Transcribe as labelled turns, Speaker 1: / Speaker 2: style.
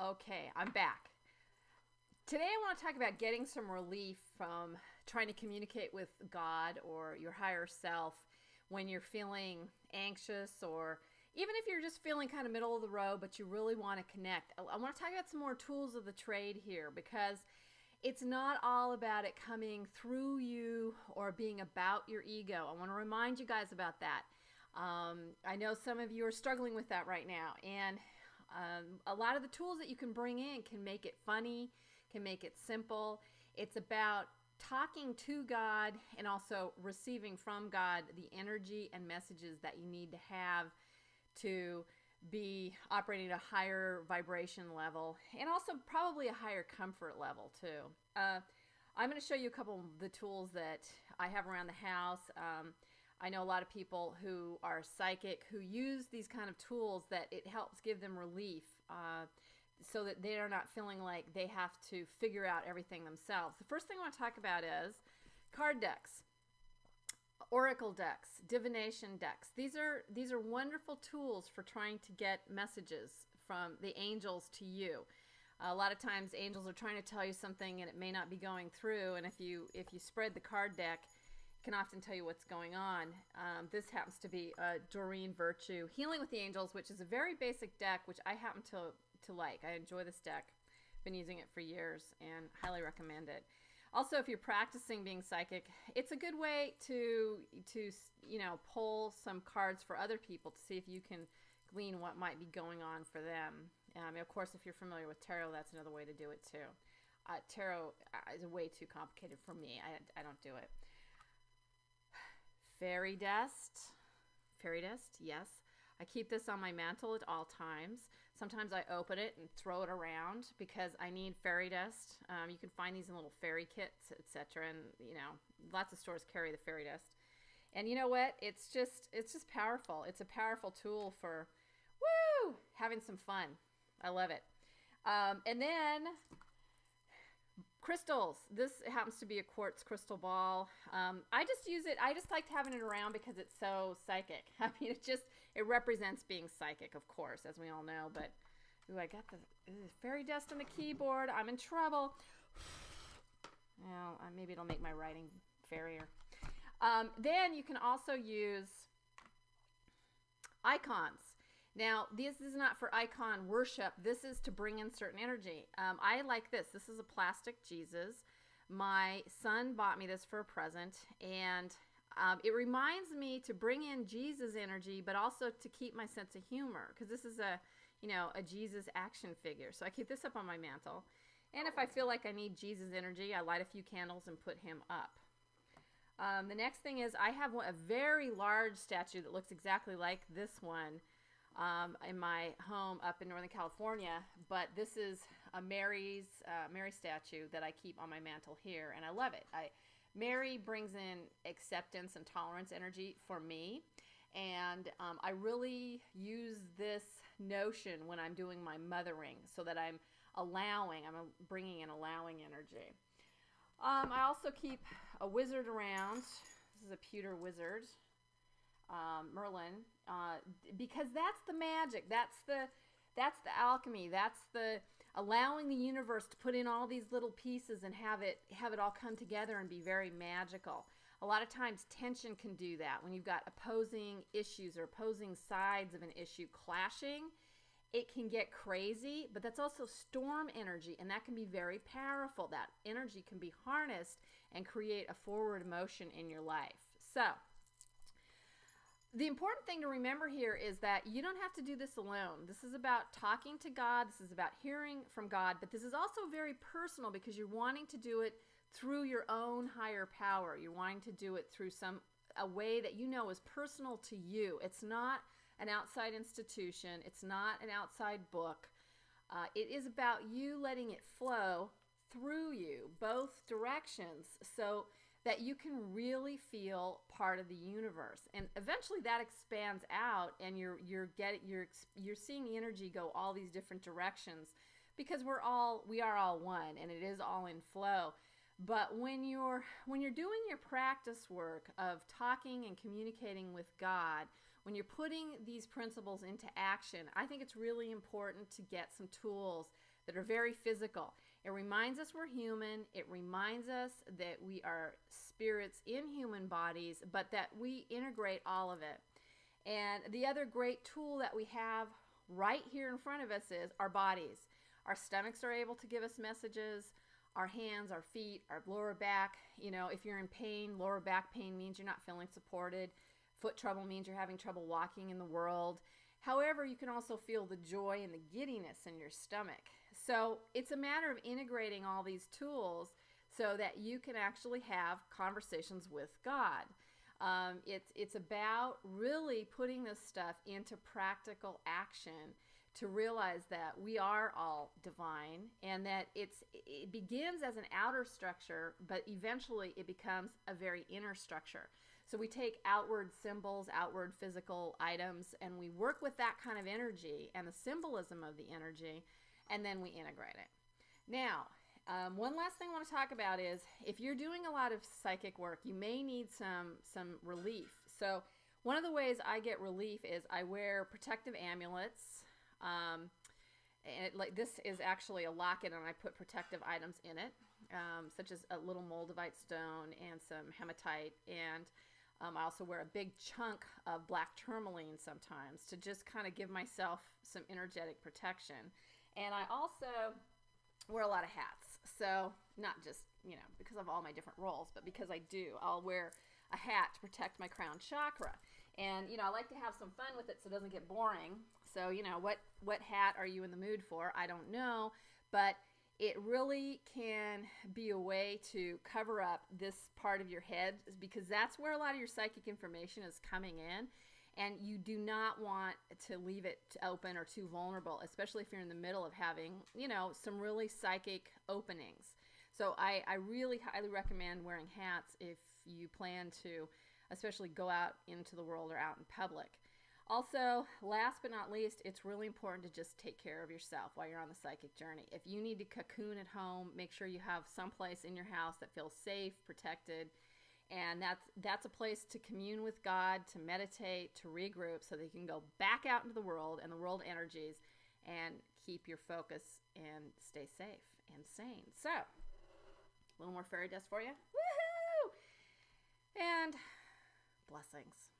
Speaker 1: Okay, I'm back. Today I want to talk about getting some relief from trying to communicate with God or your higher self when you're feeling anxious, or even if you're just feeling kind of middle of the road but you really want to connect. I want to talk about some more tools of the trade here, because it's not all about it coming through you or being about your ego. I want to remind you guys about that. I know some of you are struggling with that right now, and a lot of the tools that you can bring in can make it funny, can make it simple. It's about talking to God and also receiving from God the energy and messages that you need to have to be operating at a higher vibration level, and also probably a higher comfort level too. I'm going to show you a couple of the tools that I have around the house. I know a lot of people who are psychic who use these kind of tools that it helps give them relief, so that they are not feeling like they have to figure out everything themselves. The first thing I want to talk about is card decks, oracle decks, divination decks. These are wonderful tools for trying to get messages from the angels to you. A lot of times angels are trying to tell you something and it may not be going through, and if you spread the card deck, can often tell you what's going on. This happens to be a Doreen Virtue Healing with the Angels, which is a very basic deck, which I happen to like. I enjoy this deck. Been using it for years and highly recommend it. Also, if you're practicing being psychic, it's a good way to pull some cards for other people to see if you can glean what might be going on for them. Of course, if you're familiar with tarot, that's another way to do it too. Tarot is way too complicated for me. I don't do it. Fairy dust, yes. I keep this on my mantle at all times. Sometimes I open it and throw it around because I need fairy dust. You can find these in little fairy kits, etc. And lots of stores carry the fairy dust. And you know what? It's just powerful. It's a powerful tool for having some fun. I love it. And then crystals. This happens to be a quartz crystal ball. I just use it. I just liked having it around because it's so psychic. I mean, it represents being psychic, of course, as we all know. But I got the fairy dust on the keyboard. I'm in trouble. Well, maybe it'll make my writing fairier. Then you can also use icons. Now, this is not for icon worship. This is to bring in certain energy. I like this. This is a plastic Jesus. My son bought me this for a present, and it reminds me to bring in Jesus energy, but also to keep my sense of humor, because this is a Jesus action figure. So I keep this up on my mantle, and if I feel like I need Jesus energy, I light a few candles and put him up. The next thing is I have a very large statue that looks exactly like this one in my home up in Northern California, but this is a Mary statue that I keep on my mantle here, and I love it. Mary brings in acceptance and tolerance energy for me, and I really use this notion when I'm doing my mothering, so that I'm bringing in allowing energy. I also keep a wizard around. This is a pewter wizard, Merlin, because that's the magic. That's the alchemy. That's the allowing the universe to put in all these little pieces and have it all come together and be very magical. A lot of times tension can do that. When you've got opposing issues or opposing sides of an issue clashing, it can get crazy, but that's also storm energy, and that can be very powerful. That energy can be harnessed and create a forward motion in your life. So the important thing to remember here is that you don't have to do this alone. This is about talking to God. This is about hearing from God. But this is also very personal, because you're wanting to do it through your own higher power. You're wanting to do it through a way that you know is personal to you. It's not an outside institution. It's not an outside book. It is about you letting it flow through you, both directions, so that you can really feel part of the universe. And eventually that expands out, and you're seeing the energy go all these different directions, because we are all one, and it is all in flow. But when you're doing your practice work of talking and communicating with God, when you're putting these principles into action, I think it's really important to get some tools that are very physical. It reminds us we're human. It reminds us that we are spirits in human bodies, but that we integrate all of it. And the other great tool that we have right here in front of us is our bodies. Our stomachs are able to give us messages. Our hands, our feet, our lower back. You know, if you're in pain, lower back pain means you're not feeling supported. Foot trouble means you're having trouble walking in the world. However, you can also feel the joy and the giddiness in your stomach. So it's a matter of integrating all these tools so that you can actually have conversations with God. It's about really putting this stuff into practical action to realize that we are all divine, and that it begins as an outer structure, but eventually it becomes a very inner structure. So we take outward symbols, outward physical items, and we work with that kind of energy and the symbolism of the energy, and then we integrate it. Now, one last thing I want to talk about is if you're doing a lot of psychic work, you may need some relief. So one of the ways I get relief is I wear protective amulets. Like this is actually a locket, and I put protective items in it, such as a little moldavite stone and some hematite, and I also wear a big chunk of black tourmaline sometimes to just kind of give myself some energetic protection. And I also wear a lot of hats, so not just, you know, because of all my different roles, but because I do. I'll wear a hat to protect my crown chakra. And, you know, I like to have some fun with it so it doesn't get boring. So, you know, what hat are you in the mood for? I don't know. But it really can be a way to cover up this part of your head, because that's where a lot of your psychic information is coming in. And you do not want to leave it open or too vulnerable, especially if you're in the middle of having, you know, some really psychic openings. So I really highly recommend wearing hats if you plan to especially go out into the world or out in public. Also, last but not least, it's really important to just take care of yourself while you're on the psychic journey. If you need to cocoon at home, make sure you have some place in your house that feels safe, protected, and that's a place to commune with God, to meditate, to regroup, so that you can go back out into the world and the world energies and keep your focus and stay safe and sane. So, a little more fairy dust for you. Woohoo! And blessings.